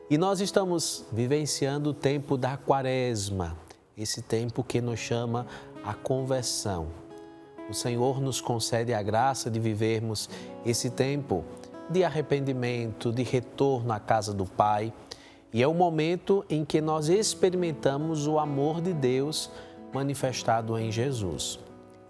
E nós estamos vivenciando o tempo da Quaresma, esse tempo que nos chama a conversão. O Senhor nos concede a graça de vivermos esse tempo de arrependimento, de retorno à casa do Pai. E é o momento em que nós experimentamos o amor de Deus manifestado em Jesus.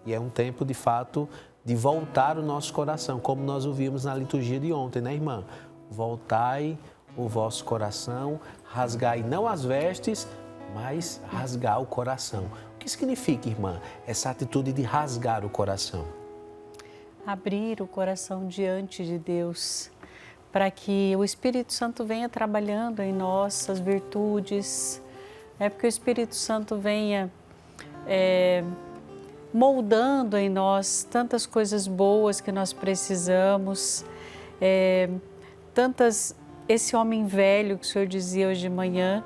E é um tempo, de fato, de voltar o nosso coração, como nós ouvimos na liturgia de ontem, né, irmã? Voltai o vosso coração, rasgai não as vestes, mas rasgar o coração. O que significa, irmã, essa atitude de rasgar o coração? Abrir o coração diante de Deus, para que o Espírito Santo venha trabalhando em nossas virtudes, porque o Espírito Santo venha moldando em nós tantas coisas boas que nós precisamos, esse homem velho que o Senhor dizia hoje de manhã,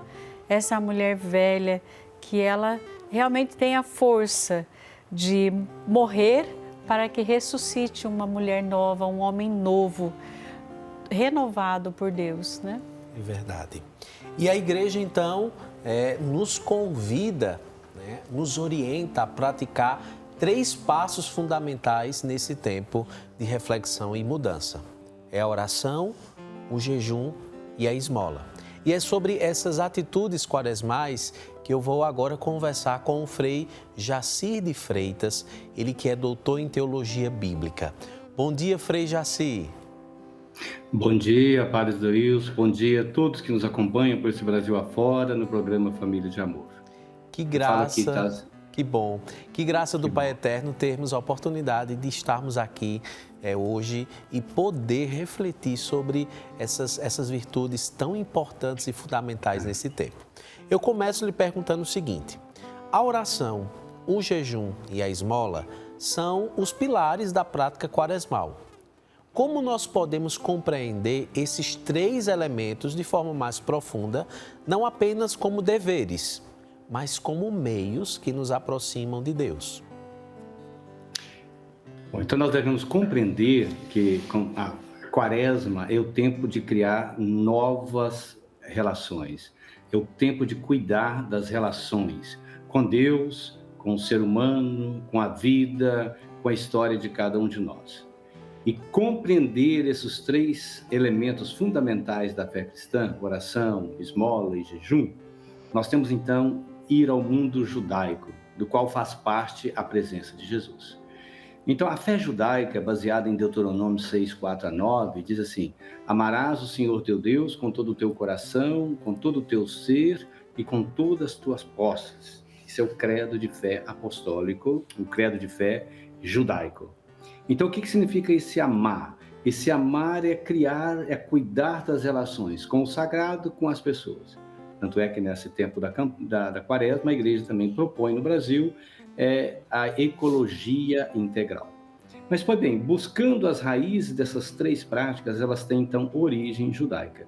essa mulher velha, que ela realmente tem a força de morrer para que ressuscite uma mulher nova, um homem novo, renovado por Deus, né? É verdade. E a igreja, então, nos convida, né, nos orienta a praticar 3 passos fundamentais nesse tempo de reflexão e mudança. É a oração, o jejum e a esmola. E é sobre essas atitudes quaresmais que eu vou agora conversar com o Frei Jacir de Freitas, ele que é doutor em teologia bíblica. Bom dia, Frei Jacir. Bom dia, Padre Doilson. Bom dia a todos que nos acompanham por esse Brasil afora no programa Família de Amor. Que graça, que bom. Que graça do Pai Eterno termos a oportunidade de estarmos aqui hoje e poder refletir sobre essas virtudes tão importantes e fundamentais nesse tempo. Eu começo lhe perguntando o seguinte: a oração, o jejum e a esmola são os pilares da prática quaresmal. Como nós podemos compreender esses 3 elementos de forma mais profunda, não apenas como deveres, mas como meios que nos aproximam de Deus? Bom, então nós devemos compreender que a Quaresma é o tempo de criar novas relações, é o tempo de cuidar das relações com Deus, com o ser humano, com a vida, com a história de cada um de nós. E compreender esses 3 elementos fundamentais da fé cristã, oração, esmola e jejum, nós temos então ir ao mundo judaico, do qual faz parte a presença de Jesus. Então, a fé judaica, baseada em Deuteronômio 6, 4-9, diz assim: amarás o Senhor teu Deus com todo o teu coração, com todo o teu ser e com todas as tuas posses. Esse é o credo de fé apostólico, o credo de fé judaico. Então, o que significa esse amar? Esse amar é criar, é cuidar das relações com o sagrado, com as pessoas. Tanto é que nesse tempo da Quaresma, a igreja também propõe no Brasil a ecologia integral. Mas, pois bem, buscando as raízes dessas 3 práticas, elas têm então origem judaica.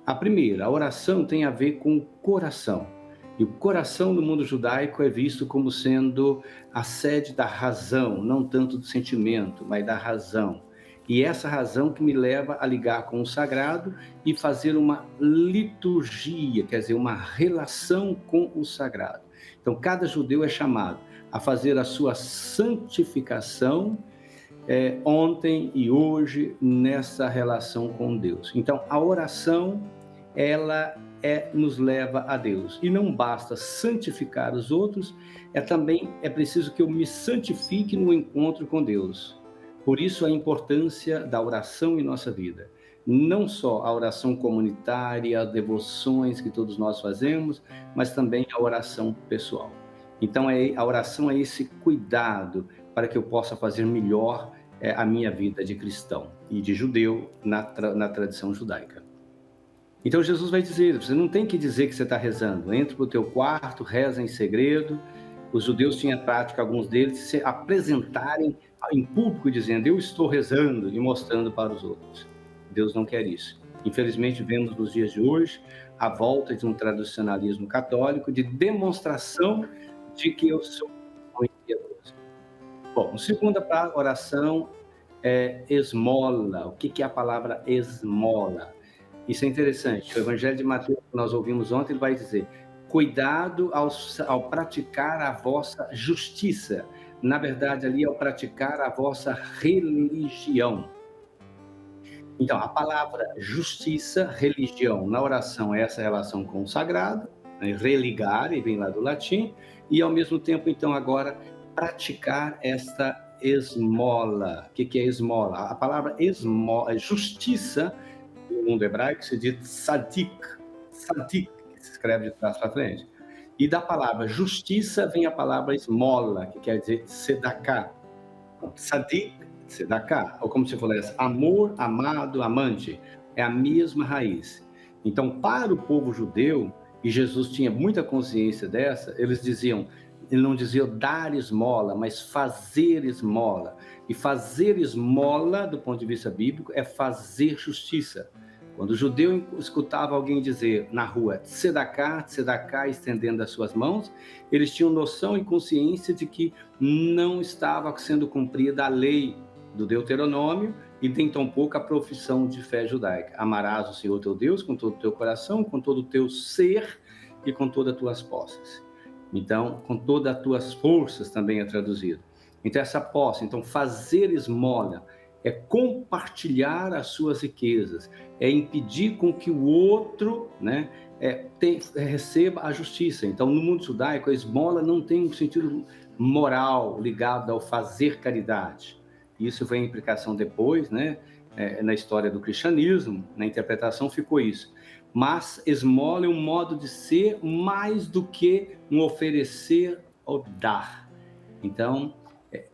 A primeira, a oração, tem a ver com o coração. E o coração no mundo judaico é visto como sendo a sede da razão, não tanto do sentimento, mas da razão. E essa razão que me leva a ligar com o sagrado e fazer uma liturgia, quer dizer, uma relação com o sagrado. Então, cada judeu é chamado a fazer a sua santificação ontem e hoje nessa relação com Deus. Então, a oração, ela nos leva a Deus. E não basta santificar os outros, também é preciso que eu me santifique no encontro com Deus. Por isso a importância da oração em nossa vida. Não só a oração comunitária, as devoções que todos nós fazemos, mas também a oração pessoal. Então a oração é esse cuidado para que eu possa fazer melhor a minha vida de cristão e de judeu na tradição judaica. Então Jesus vai dizer, você não tem que dizer que você está rezando, entra para o teu quarto, reza em segredo. Os judeus tinham prática, alguns deles, se apresentarem em público dizendo, eu estou rezando e mostrando para os outros. Deus não quer isso. Infelizmente, vemos nos dias de hoje a volta de um tradicionalismo católico de demonstração de que eu sou muito piedoso. Bom, a segunda oração é esmola. O que é a palavra esmola? Isso é interessante. O Evangelho de Mateus, que nós ouvimos ontem, ele vai dizer: cuidado ao praticar a vossa justiça. Na verdade, ali, ao praticar a vossa religião. Então, a palavra justiça, religião, na oração é essa relação com o sagrado, né? Religare, vem lá do latim, e ao mesmo tempo, então, agora, praticar esta esmola. O que é esmola? A palavra esmola, justiça, no mundo hebraico se diz tzadik, tzadik, que se escreve de trás para frente. E da palavra justiça vem a palavra esmola, que quer dizer tzedakah. Tzadik, tzedakah, ou como se falasse amor, amado, amante, é a mesma raiz. Então, para o povo judeu, e Jesus tinha muita consciência dessa, ele não dizia dar esmola, mas fazer esmola. E fazer esmola, do ponto de vista bíblico, é fazer justiça. Quando o judeu escutava alguém dizer na rua, tzedakah, tzedakah, estendendo as suas mãos, eles tinham noção e consciência de que não estava sendo cumprida a lei do Deuteronômio e nem tampouco a profissão de fé judaica. Amarás o Senhor teu Deus com todo o teu coração, com todo o teu ser e com todas as tuas posses. Então, com todas as tuas forças também é traduzido. Então, essa posse, então fazer esmola é compartilhar as suas riquezas, é impedir com que o outro, né, receba a justiça. Então, no mundo judaico, a esmola não tem um sentido moral ligado ao fazer caridade. Isso foi a implicação depois, né, na história do cristianismo, na interpretação ficou isso. Mas esmola é um modo de ser mais do que um oferecer ou dar. Então,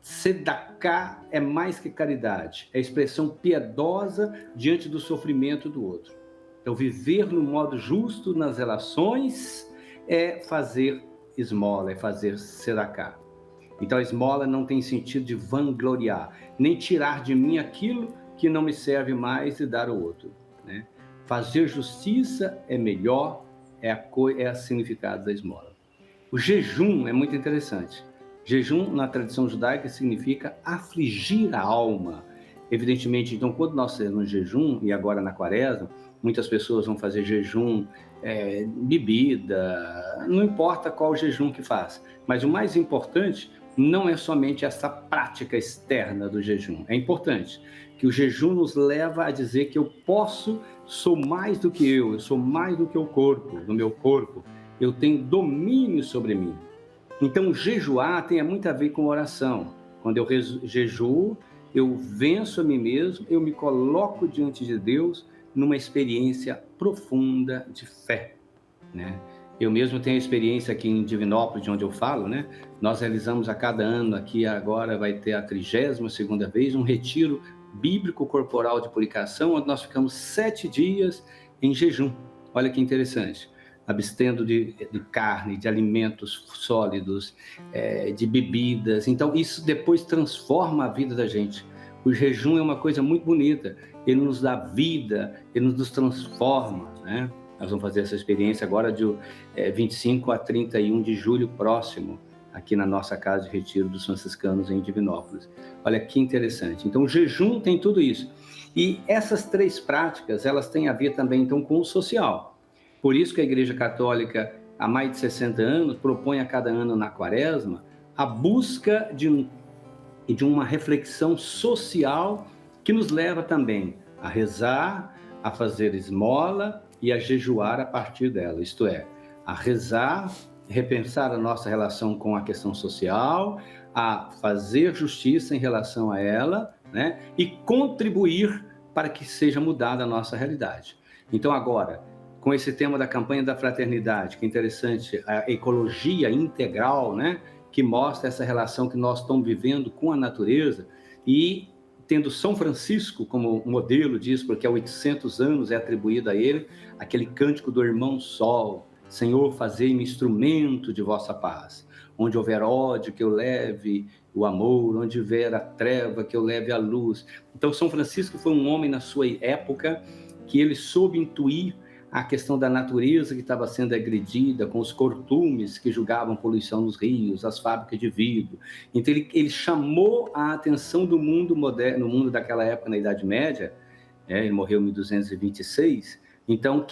tzedakah é mais que caridade, é expressão piedosa diante do sofrimento do outro. Então, viver no modo justo nas relações é fazer esmola, é fazer tzedakah. Então, a esmola não tem sentido de vangloriar, nem tirar de mim aquilo que não me serve mais e dar ao outro, né? Fazer justiça é melhor, é o significado da esmola. O jejum é muito interessante. Jejum, na tradição judaica, significa afligir a alma. Evidentemente, então, quando nós fazemos jejum, e agora na quaresma, muitas pessoas vão fazer jejum, bebida, não importa qual jejum que faz. Mas o mais importante não é somente essa prática externa do jejum. É importante que o jejum nos leva a dizer que eu sou mais do que eu sou mais do que o corpo, do meu corpo, eu tenho domínio sobre mim. Então, jejuar tem muito a ver com oração. Quando eu jejuo, eu venço a mim mesmo, eu me coloco diante de Deus numa experiência profunda de fé, né? Eu mesmo tenho a experiência aqui em Divinópolis, de onde eu falo, né? Nós realizamos a cada ano, aqui agora vai ter a 32ª vez, um retiro bíblico corporal de purificação, onde nós ficamos 7 dias em jejum. Olha que interessante. Abstendo de carne, de alimentos sólidos, de bebidas. Então, isso depois transforma a vida da gente. O jejum é uma coisa muito bonita. Ele nos dá vida, ele nos transforma, né? Nós vamos fazer essa experiência agora de 25 a 31 de julho próximo, aqui na nossa casa de retiro dos franciscanos em Divinópolis. Olha que interessante. Então, o jejum tem tudo isso. E essas 3 práticas, elas têm a ver também, então, com o social. Por isso que a Igreja Católica, há mais de 60 anos, propõe a cada ano na quaresma a busca de uma reflexão social que nos leva também a rezar, a fazer esmola e a jejuar a partir dela. Isto é, a rezar, repensar a nossa relação com a questão social, a fazer justiça em relação a ela, né? E contribuir para que seja mudada a nossa realidade. Então, agora, com esse tema da campanha da fraternidade, que é interessante, a ecologia integral, né? Que mostra essa relação que nós estamos vivendo com a natureza e tendo São Francisco como modelo disso, porque há 800 anos é atribuído a ele aquele cântico do Irmão Sol: Senhor, fazei-me instrumento de vossa paz. Onde houver ódio, que eu leve o amor. Onde houver a treva, que eu leve a luz. Então, São Francisco foi um homem na sua época que ele soube intuir a questão da natureza que estava sendo agredida, com os cortumes que julgavam poluição nos rios, as fábricas de vidro. Então, ele chamou a atenção do mundo moderno, no mundo daquela época, na Idade Média, ele morreu em 1226, Então,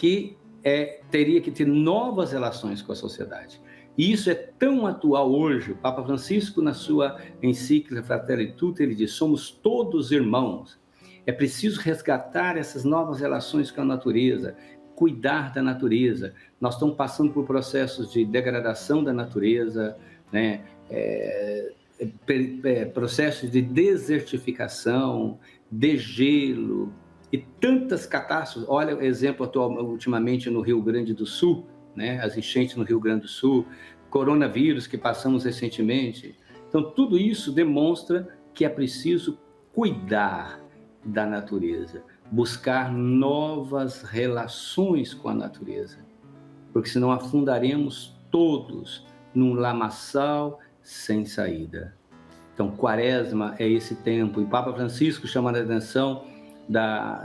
teria que ter novas relações com a sociedade. E isso é tão atual hoje. O Papa Francisco, na sua encíclica Fratelli Tutti, ele diz: somos todos irmãos. É preciso resgatar essas novas relações com a natureza, cuidar da natureza. Nós estamos passando por processos de degradação da natureza, né? Processos de desertificação, degelo e tantas catástrofes. Olha o exemplo atual, ultimamente no Rio Grande do Sul, né? As enchentes no Rio Grande do Sul, coronavírus que passamos recentemente. Então, tudo isso demonstra que é preciso cuidar da natureza, buscar novas relações com a natureza, porque senão afundaremos todos num lamaçal sem saída. Então, Quaresma é esse tempo, e Papa Francisco chama a atenção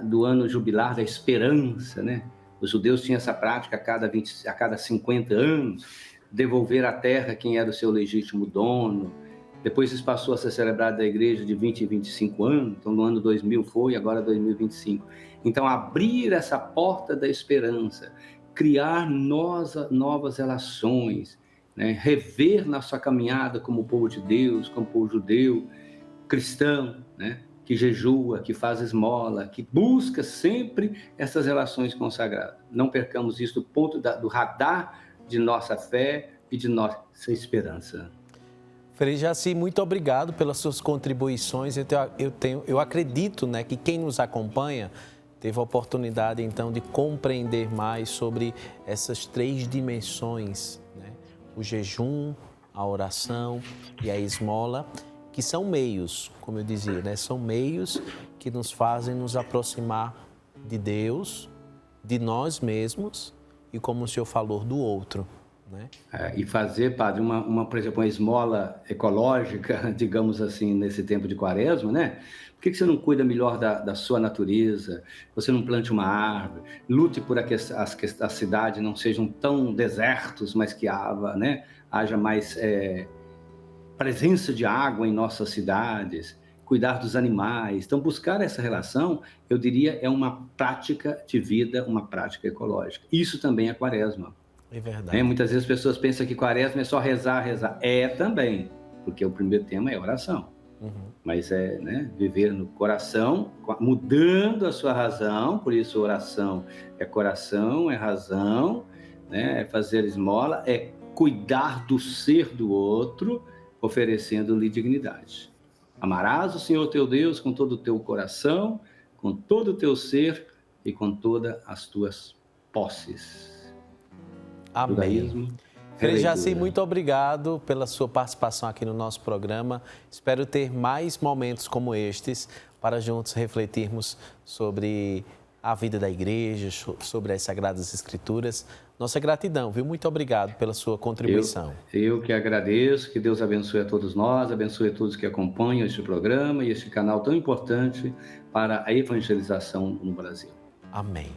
do ano jubilar da esperança, né? Os judeus tinham essa prática a cada 50 anos, devolver à terra quem era o seu legítimo dono. Depois isso passou a ser celebrado da igreja de 20 e 25 anos, então no ano 2000 foi, agora 2025. Então, abrir essa porta da esperança, criar novas relações, né? Rever nossa caminhada como povo de Deus, como povo judeu, cristão, né? Que jejua, que faz esmola, que busca sempre essas relações consagradas. Não percamos isso do ponto do radar de nossa fé e de nossa esperança. Frei Jaci, muito obrigado pelas suas contribuições. Eu acredito, né, que quem nos acompanha teve a oportunidade, então, de compreender mais sobre essas 3 dimensões, né? O jejum, a oração e a esmola, que são meios, como eu dizia, né? São meios que nos fazem nos aproximar de Deus, de nós mesmos e, como o senhor falou, do outro. Né? E fazer, padre, por exemplo, uma esmola ecológica, digamos assim, nesse tempo de Quaresma, né? Por que você não cuida melhor da sua natureza? Você não plante uma árvore? Lute por que as cidades não sejam tão desertos, mas que haja mais presença de água em nossas cidades, cuidar dos animais. Então, buscar essa relação, eu diria, é uma prática de vida, uma prática ecológica. Isso também é Quaresma. É verdade. Muitas vezes as pessoas pensam que Quaresma é só rezar. É também, porque o primeiro tema é oração. Mas viver no coração, mudando a sua razão, por isso oração é coração, é razão, né? É fazer esmola, é cuidar do ser do outro, oferecendo-lhe dignidade. Amarás o Senhor teu Deus com todo o teu coração, com todo o teu ser e com todas as tuas posses. Amém. Frei Jaci, muito obrigado pela sua participação aqui no nosso programa. Espero ter mais momentos como estes para juntos refletirmos sobre a vida da igreja, sobre as Sagradas Escrituras. Nossa gratidão, viu? Muito obrigado pela sua contribuição. Eu que agradeço, que Deus abençoe a todos nós, abençoe a todos que acompanham este programa e este canal tão importante para a evangelização no Brasil. Amém.